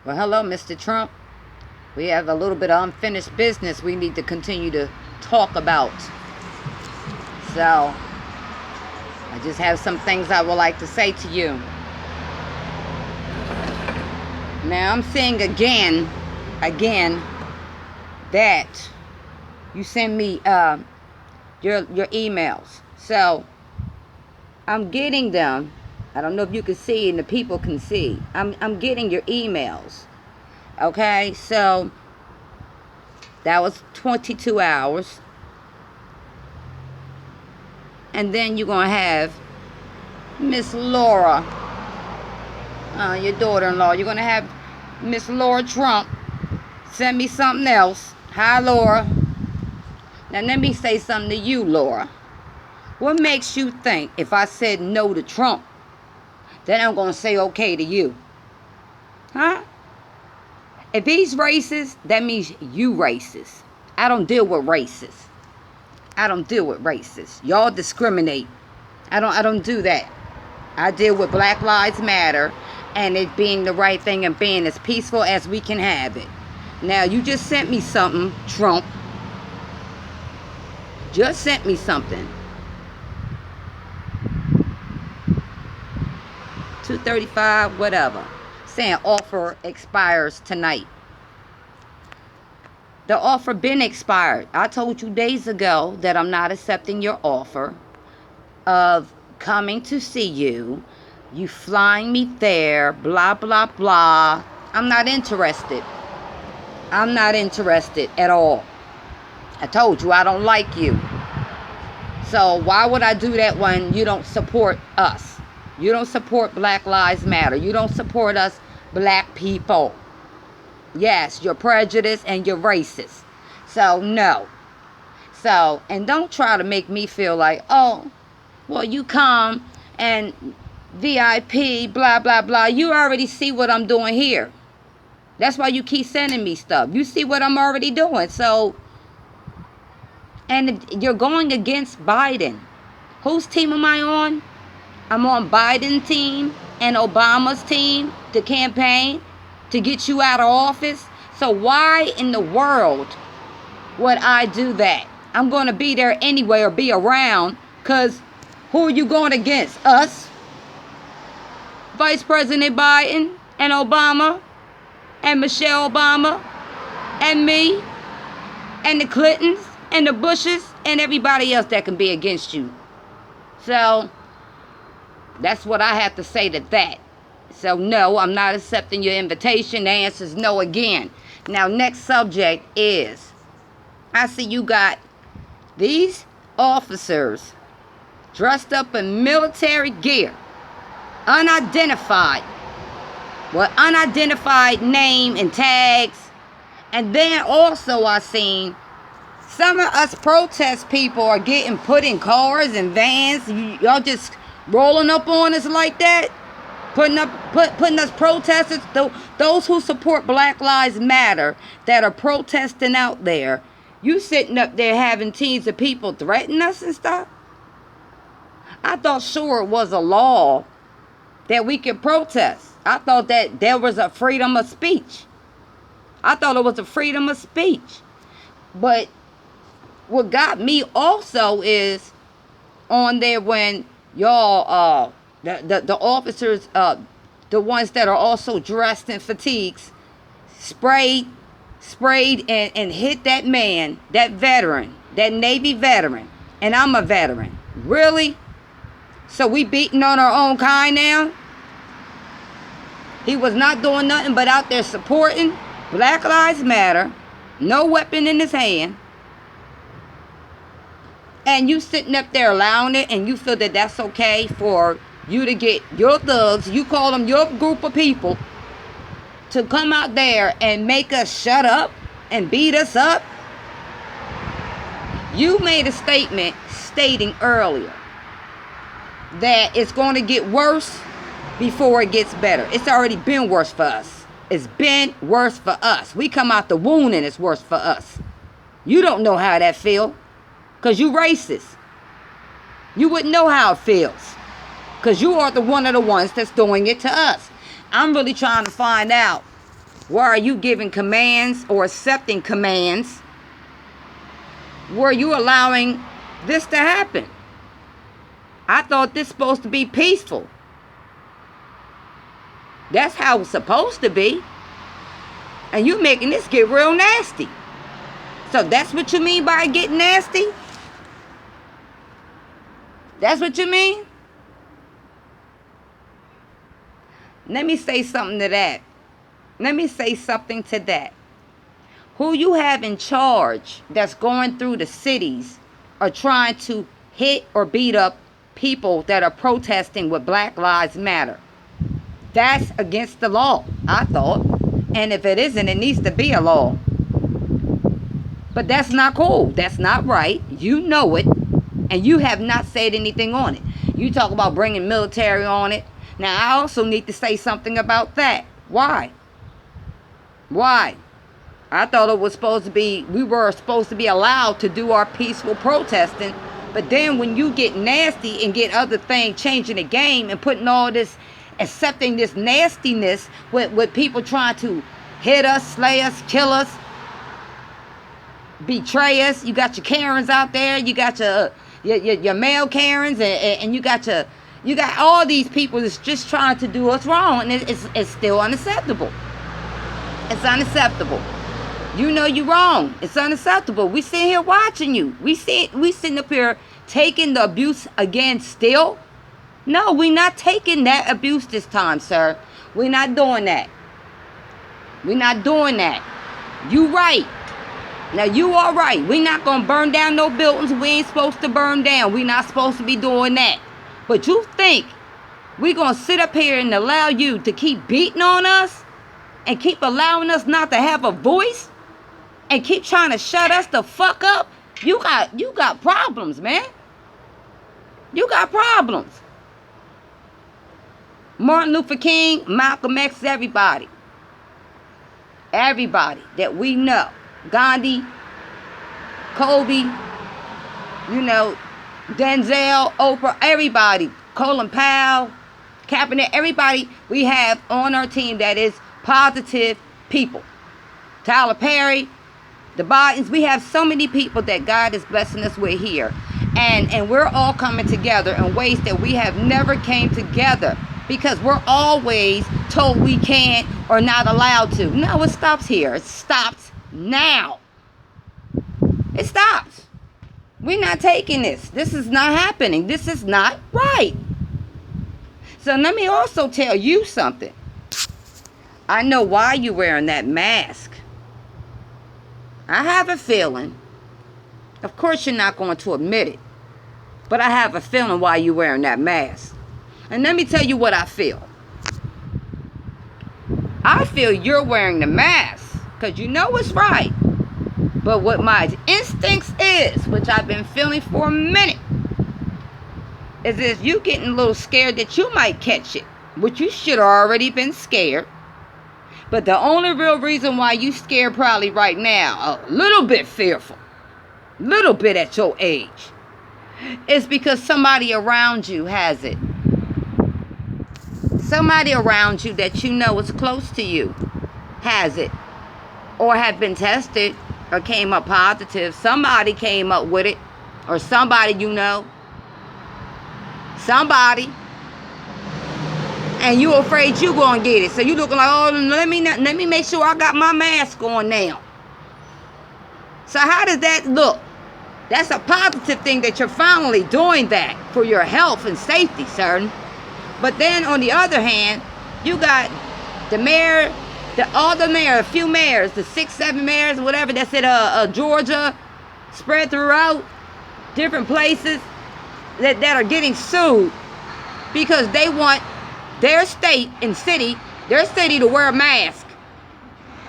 Well, hello, Mr. Trump. We have a little bit of unfinished business we need to continue to talk about. So, I just have some things I would like to say to you. Now, I'm saying again, that you send me your emails. So, I'm getting them. I don't know if you can see and the people can see. I'm getting your emails. Okay, so that was 22 hours. And then you're going to have Miss Laura, your daughter-in-law. You're going to have Miss Laura Trump send me something else. Hi, Laura. Now, let me say something to you, Laura. What makes you think if I said no to Trump, then I'm going to say okay to you? Huh? If he's racist, that means you racist. I don't deal with racists. Y'all discriminate. I don't do that. I deal with Black Lives Matter and it being the right thing and being as peaceful as we can have it. Now, you just sent me something, Trump. Just sent me something. 235, whatever. Saying offer expires tonight. The offer been expired. I told you days ago that I'm not accepting your offer of coming to see you. You flying me there, blah, blah, blah. I'm not interested. I'm not interested at all. I told you I don't like you. So why would I do that when you don't support us? You don't support Black Lives Matter. You don't support us black people. Yes, you're prejudiced and you're racist. So, no. So, and don't try to make me feel like, oh, well, you come and VIP, blah, blah, blah. You already see what I'm doing here. That's why you keep sending me stuff. You see what I'm already doing. So, and you're going against Biden. Whose team am I on? I'm on Biden's team and Obama's team to campaign to get you out of office. So why in the world would I do that? I'm going to be there anyway or be around because who are you going against? Us? Vice President Biden and Obama and Michelle Obama and me and the Clintons and the Bushes and everybody else that can be against you. So that's what I have to say to that. So, no, I'm not accepting your invitation. The answer is no again. Now, next subject is, I see you got these officers dressed up in military gear, unidentified, with unidentified name and tags. And then also I seen some of us protest people are getting put in cars and vans. Y'all just rolling up on us like that, putting us protesters, those who support Black Lives Matter that are protesting out there. You sitting up there having teams of people threaten us and stuff. I thought sure it was a law that we could protest. I thought that there was a freedom of speech. But what got me also is on there when y'all, the officers, the ones that are also dressed in fatigues, sprayed and hit that man, that veteran, that Navy veteran. And I'm a veteran. Really? So we beating on our own kind now? He was not doing nothing but out there supporting Black Lives Matter, no weapon in his hand. And you sitting up there allowing it, and you feel that that's okay for you to get your thugs, you call them your group of people, to come out there and make us shut up and beat us up? You made a statement stating earlier that it's going to get worse before it gets better. It's already been worse for us. It's been worse for us. We come out the wound and it's worse for us. You don't know how that feels because you racist. You wouldn't know how it feels because you are one of the ones that's doing it to us. I'm really trying to find out Why are you giving commands or accepting commands? Were you allowing this to happen? I thought this supposed to be peaceful. That's how it's supposed to be. And you making this get real nasty. So that's what you mean by getting nasty? That's what you mean? Let me say something to that. Let me say something to that. Who you have in charge that's going through the cities are trying to hit or beat up people that are protesting with Black Lives Matter. That's against the law, I thought. And if it isn't, it needs to be a law. But that's not cool. That's not right. You know it. And you have not said anything on it. You talk about bringing military on it. Now, I also need to say something about that. Why? Why? I thought it was supposed to be, we were supposed to be allowed to do our peaceful protesting. But then when you get nasty and get other things, changing the game and putting all this, accepting this nastiness with people trying to hit us, slay us, kill us, betray us. You got your Karens out there. You got your male Karens, and you got all these people that's just trying to do us wrong, and it's still unacceptable. It's unacceptable. You know you're wrong. It's unacceptable. We sitting here watching you. We sitting up here taking the abuse again still. No, we're not taking that abuse this time, sir. We're not doing that. We're not doing that. You right. Now, you are right. We're not going to burn down no buildings we ain't supposed to burn down. We're not supposed to be doing that. But you think we're going to sit up here and allow you to keep beating on us and keep allowing us not to have a voice and keep trying to shut us the fuck up? You got problems, man. You got problems. Martin Luther King, Malcolm X, everybody. Everybody that we know. Gandhi, Kobe, Denzel, Oprah, everybody. Colin Powell, Kaepernick, everybody we have on our team that is positive people. Tyler Perry, the Bidens, we have so many people that God is blessing us with here. And we're all coming together in ways that we have never came together. Because we're always told we can't or not allowed to. No, it stops here. It stops now. It stops. We're not taking this. This is not happening. This is not right. So let me also tell you something. I know why you're wearing that mask. I have a feeling. Of course you're not going to admit it. But I have a feeling why you're wearing that mask. And let me tell you what I feel. I feel you're wearing the mask because you know it's right. But what my instincts is, which I've been feeling for a minute, is if you getting a little scared that you might catch it, which you should have already been scared. But the only real reason why you scared probably right now, a little bit fearful, little bit at your age, is because somebody around you has it. Somebody around you that you know is close to you has it, or have been tested, or came up positive. Somebody came up with it, or somebody you know. Somebody. And you afraid you gonna get it. So you looking like, oh, let me make sure I got my mask on now. So how does that look? That's a positive thing that you're finally doing that for your health and safety, sir. But then on the other hand, you got the mayor, a few mayors, the 6, 7 mayors, whatever, that's in Georgia, spread throughout different places that are getting sued because they want their state and city, to wear a mask.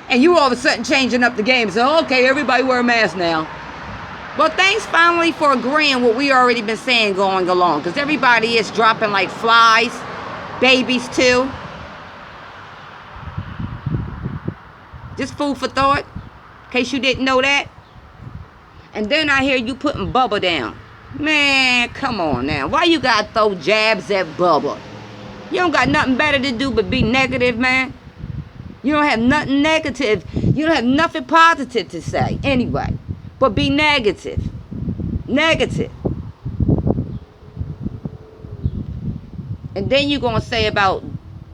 And you all of a sudden changing up the game. So, okay, everybody wear a mask now. Well, thanks finally for agreeing what we already been saying going along. Because everybody is dropping like flies. Babies too. Just food for thought. In case you didn't know that. And then I hear you putting Bubba down. Man, come on now. Why you gotta throw jabs at Bubba? You don't got nothing better to do but be negative, man. You don't have nothing negative. You don't have nothing positive to say anyway. But be negative. Negative. And then you're going to say about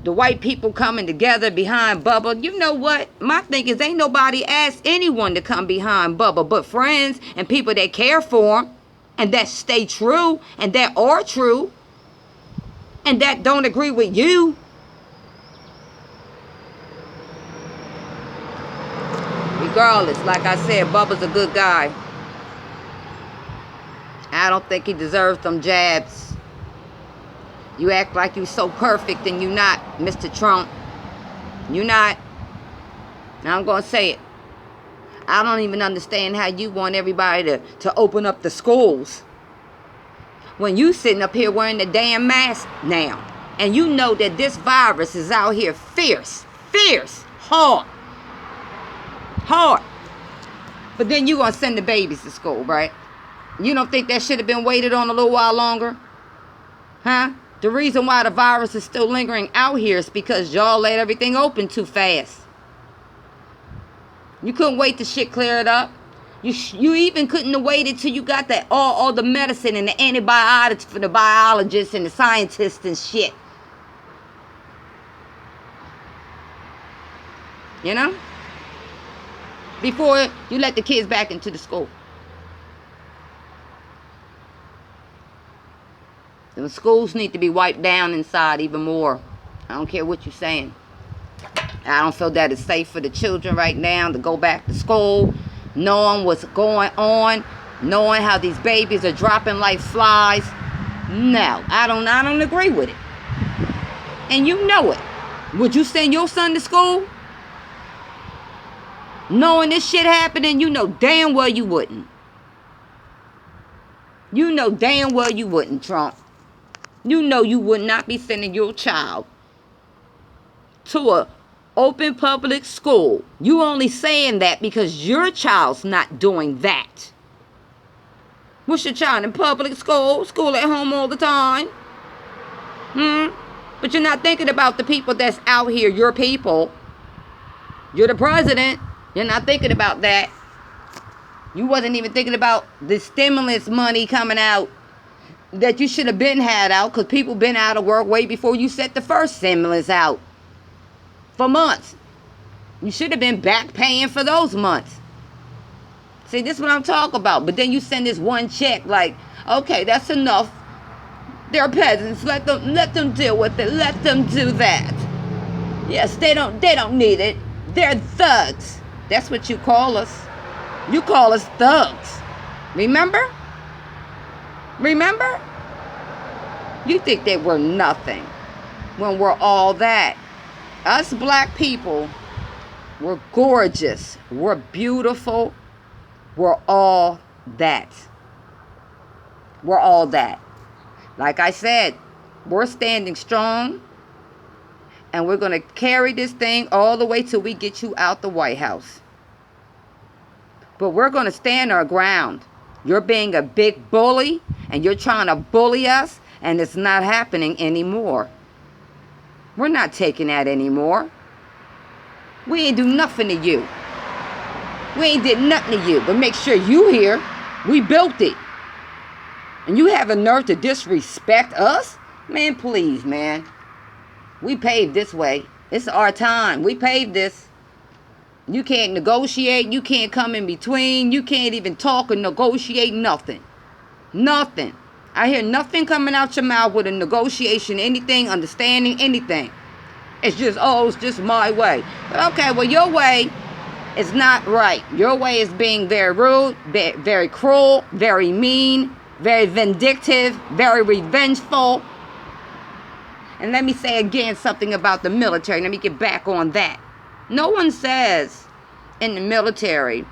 the white people coming together behind Bubba. You know what? My thing is ain't nobody asked anyone to come behind Bubba but friends and people that care for him and that stay true and that are true and that don't agree with you. Regardless, like I said, Bubba's a good guy. I don't think he deserves them jabs. You act like you so perfect and you not, Mr. Trump. You not. Now I'm going to say it. I don't even understand how you want everybody to open up the schools when you sitting up here wearing the damn mask now. And you know that this virus is out here fierce, hard. But then you going to send the babies to school, right? You don't think that should have been waited on a little while longer? Huh? The reason why the virus is still lingering out here is because y'all let everything open too fast. You couldn't wait till shit cleared up. You even couldn't have waited till you got that all the medicine and the antibiotics for the biologists and the scientists and shit. You know? Before you let the kids back into the school. The schools need to be wiped down inside even more. I don't care what you're saying. I don't feel that it's safe for the children right now to go back to school, knowing what's going on, knowing how these babies are dropping like flies. No, I don't agree with it. And you know it. Would you send your son to school? Knowing this shit happening, you know damn well you wouldn't. You know damn well you wouldn't, Trump. You know you would not be sending your child to a open public school. You only saying that because your child's not doing that. What's your child in public school? School at home all the time? But you're not thinking about the people that's out here, your people. You're the president. You're not thinking about that. You wasn't even thinking about the stimulus money coming out that you should have been had out because people been out of work way before you set the first stimulus out for months. You should have been back paying for those months. See, this is what I'm talking about. But then you send this one check like, okay, that's enough. They're peasants. Let them deal with it. Let them do that. Yes, they don't need it. They're thugs. That's what you call us. You call us thugs. Remember? Remember? You think that we're nothing when we're all that. Us black people, we're gorgeous. We're beautiful. We're all that. We're all that. Like I said, we're standing strong. And we're going to carry this thing all the way till we get you out the White House. But we're going to stand our ground. You're being a big bully. And you're trying to bully us. And it's not happening anymore. We're not taking that anymore. We ain't do nothing to you. We ain't did nothing to you. But make sure you here. We built it. And you have a nerve to disrespect us? Man, please, man. We paved this way. It's our time. We paved this. You can't negotiate. You can't come in between. You can't even talk or negotiate nothing. Nothing. I hear nothing coming out your mouth with a negotiation, anything, understanding, anything. It's just, oh, it's just my way. But okay, well, your way is not right. Your way is being very rude, very cruel, very mean, very vindictive, very revengeful. And let me say again something about the military. Let me get back on that. No one says in the military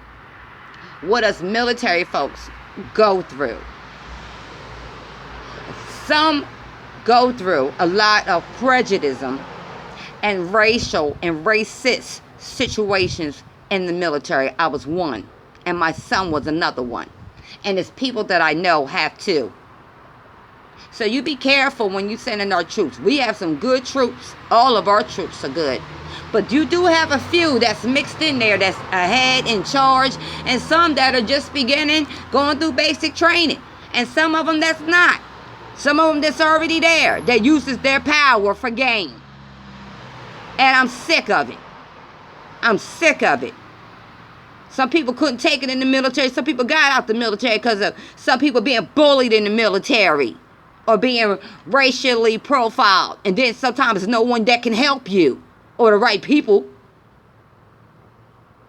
what us military folks go through. Some go through a lot of prejudice and racial and racist situations in the military. I was one, and my son was another one. And it's people that I know have too. So you be careful when you send in our troops. We have some good troops. All of our troops are good. But you do have a few that's mixed in there, that's ahead, in charge, and some that are just beginning, going through basic training. And some of them that's not. Some of them that's already there, that uses their power for gain. And I'm sick of it. I'm sick of it. Some people couldn't take it in the military. Some people got out the military because of some people being bullied in the military or being racially profiled. And then sometimes there's no one that can help you or the right people.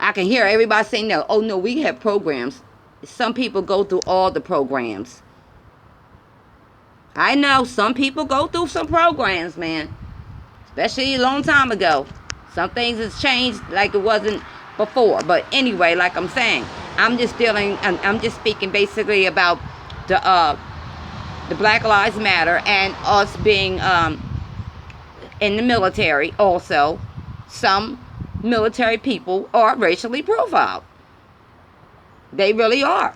I can hear everybody saying, no, oh no, we have programs. Some people go through all the programs. I know some people go through some programs, man. Especially a long time ago. Some things has changed like it wasn't before. But anyway, like I'm saying, I'm just speaking basically about the Black Lives Matter and us being in the military also. Some military people are racially profiled. They really are.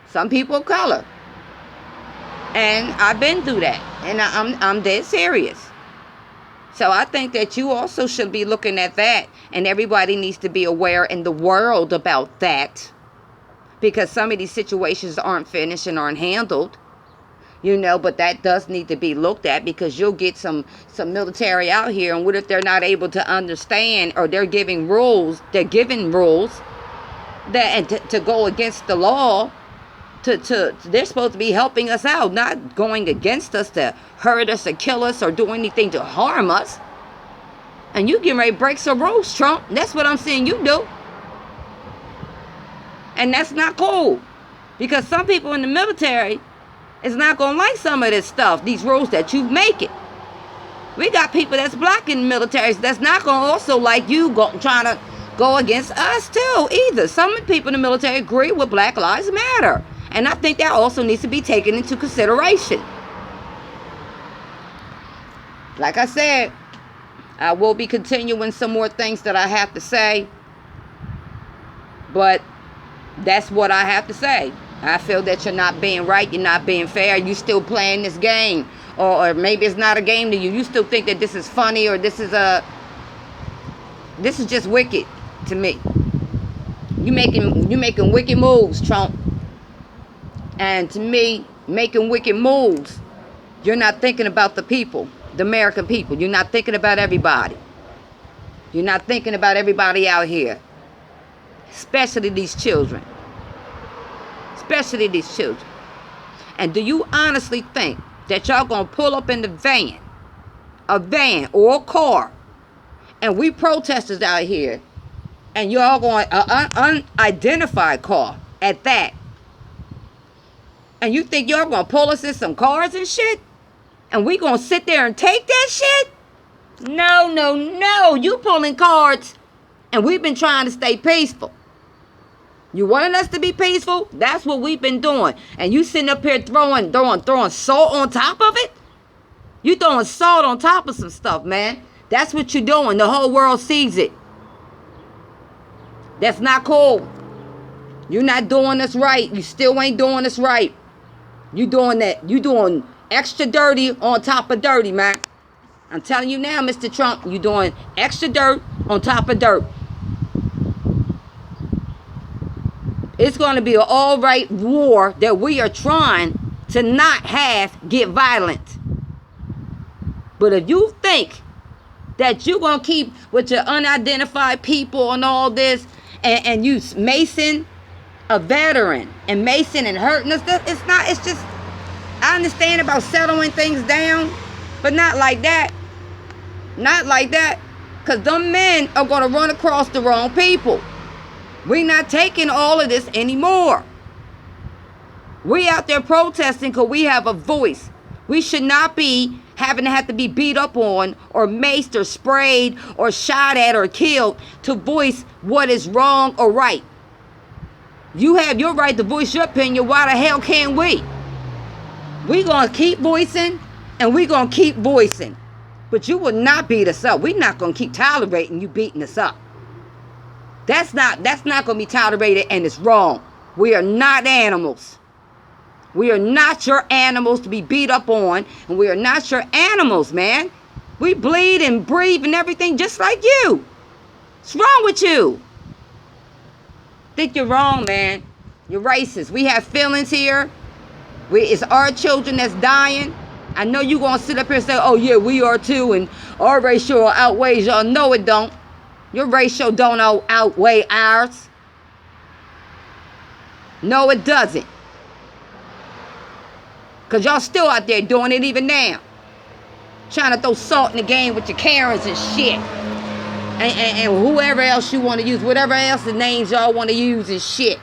Some people of color. And I've been through that. And I'm dead serious. So I think that you also should be looking at that. And everybody needs to be aware in the world about that. Because some of these situations aren't finished and aren't handled. You know, but that does need to be looked at, because you'll get some military out here, and what if they're not able to understand, or they're giving rules that to go against the law. They're supposed to be helping us out, not going against us to hurt us or kill us or do anything to harm us. And you getting ready to break some rules, Trump. That's what I'm seeing you do. And that's not cool, because some people in the military is not going to like some of this stuff, these rules that you make it. We got people that's black in the military that's not going to also like you trying to go against us too either. Some people in the military agree with Black Lives Matter. And I think that also needs to be taken into consideration. Like I said, I will be continuing some more things that I have to say. But that's what I have to say. I feel that you're not being right. You're not being fair. You still playing this game. Or maybe it's not a game to you. You still think that this is funny, or this is just wicked to me. You making wicked moves, Trump. And to me, making wicked moves, you're not thinking about the people, the American people. You're not thinking about everybody. You're not thinking about everybody out here. Especially these children. Especially these children. And do you honestly think that y'all gonna pull up in a van or a car, and we protesters out here, and y'all going unidentified car at that, and you think y'all gonna pull us in some cars and shit, and we gonna sit there and take that shit? No. You pulling cards, and we've been trying to stay peaceful. You wanted us to be peaceful? That's what we've been doing. And you sitting up here throwing salt on top of it? You throwing salt on top of some stuff, man. That's what you're doing. The whole world sees it. That's not cool. You're not doing us right. You still ain't doing us right. You doing that. You doing extra dirty on top of dirty, man. I'm telling you now, Mr. Trump, you doing extra dirt on top of dirt. It's going to be an all-right war that we are trying to not have get violent. But if you think that you're going to keep with your unidentified people and all this, and you Mason, a veteran, and Mason and hurting us, it's just, I understand about settling things down, but not like that. Not like that. Because them men are going to run across the wrong people. We're not taking all of this anymore. We out there protesting because we have a voice. We should not be having to have to be beat up on or maced or sprayed or shot at or killed to voice what is wrong or right. You have your right to voice your opinion. Why the hell can't we? We're going to keep voicing, and we're going to keep voicing. But you will not beat us up. We're not going to keep tolerating you beating us up. That's not going to be tolerated, and it's wrong. We are not animals. We are not your animals to be beat up on, and we are not your animals, man. We bleed and breathe and everything just like you. What's wrong with you? Think you're wrong, man. You're racist. We have feelings here. It's our children that's dying. I know you're going to sit up here and say, oh, yeah, we are too, and our ratio outweighs y'all. No, it don't. Your ratio don't outweigh ours. No, it doesn't. Because y'all still out there doing it even now. Trying to throw salt in the game with your Karens and shit. And whoever else you want to use. Whatever else the names y'all want to use and shit.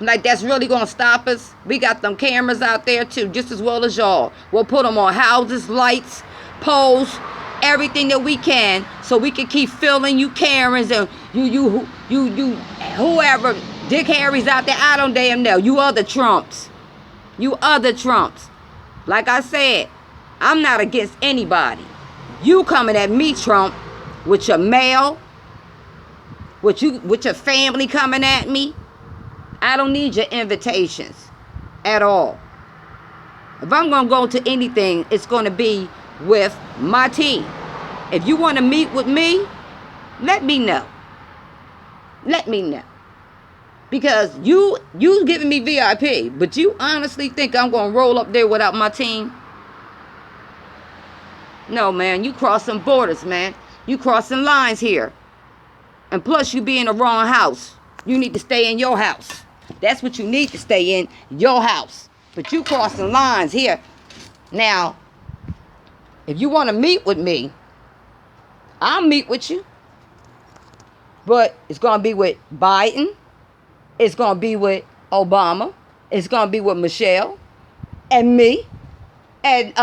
Like, that's really going to stop us? We got them cameras out there, too, just as well as y'all. We'll put them on houses, lights, poles, everything that we can, so we can keep filling you Karens and you whoever, Dick Harry's out there, I don't damn know. You other Trumps. You other Trumps. Like I said, I'm not against anybody. You coming at me, Trump, with your mail, with your family coming at me. I don't need your invitations at all. If I'm going to go to anything, it's going to be with my team. If you want to meet with me, let me know. Let me know. Because you giving me VIP, but you honestly think I'm going to roll up there without my team? No, man, you crossing borders, man. You crossing lines here. And plus, you be in the wrong house. You need to stay in your house. That's what you need to stay in, your house. But you crossing lines here. Now, if you want to meet with me, I'll meet with you. But it's going to be with Biden. It's going to be with Obama. It's going to be with Michelle and me. And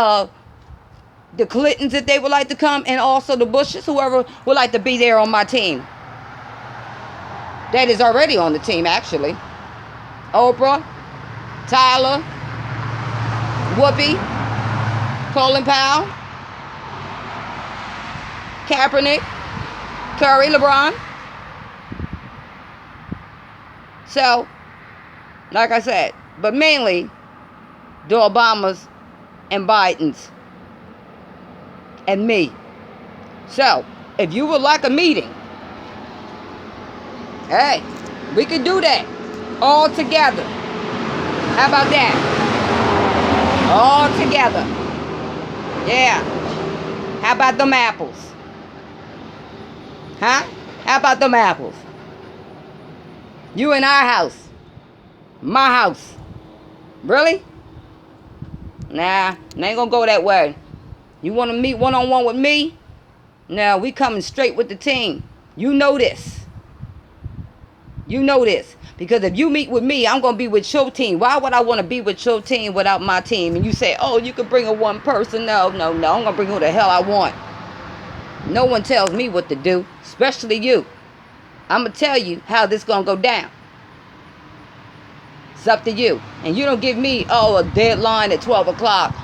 the Clintons, if they would like to come. And also the Bushes, whoever would like to be there on my team. That is already on the team, actually. Oprah, Tyler, Whoopi, Colin Powell, Kaepernick, Curry, LeBron. So, like I said, but mainly the Obamas and Bidens and me. So, if you would like a meeting, hey, we could do that. All together. How about that? All together. Yeah. How about them apples? Huh? How about them apples? You in our house. My house. Really? Nah, it ain't gonna go that way. You wanna meet one-on-one with me? No, we coming straight with the team. You know this. You know this. Because if you meet with me, I'm going to be with your team. Why would I want to be with your team without my team? And you say, oh, you can bring a one person. No. I'm going to bring who the hell I want. No one tells me what to do, especially you. I'm going to tell you how this is going to go down. It's up to you. And you don't give me, a deadline at 12 o'clock.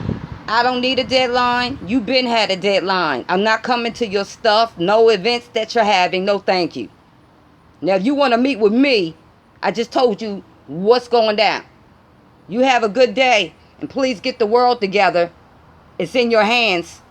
I don't need a deadline. You been had a deadline. I'm not coming to your stuff. No events that you're having. No, thank you. Now, if you want to meet with me, I just told you what's going down. You have a good day, and please get the world together. It's in your hands.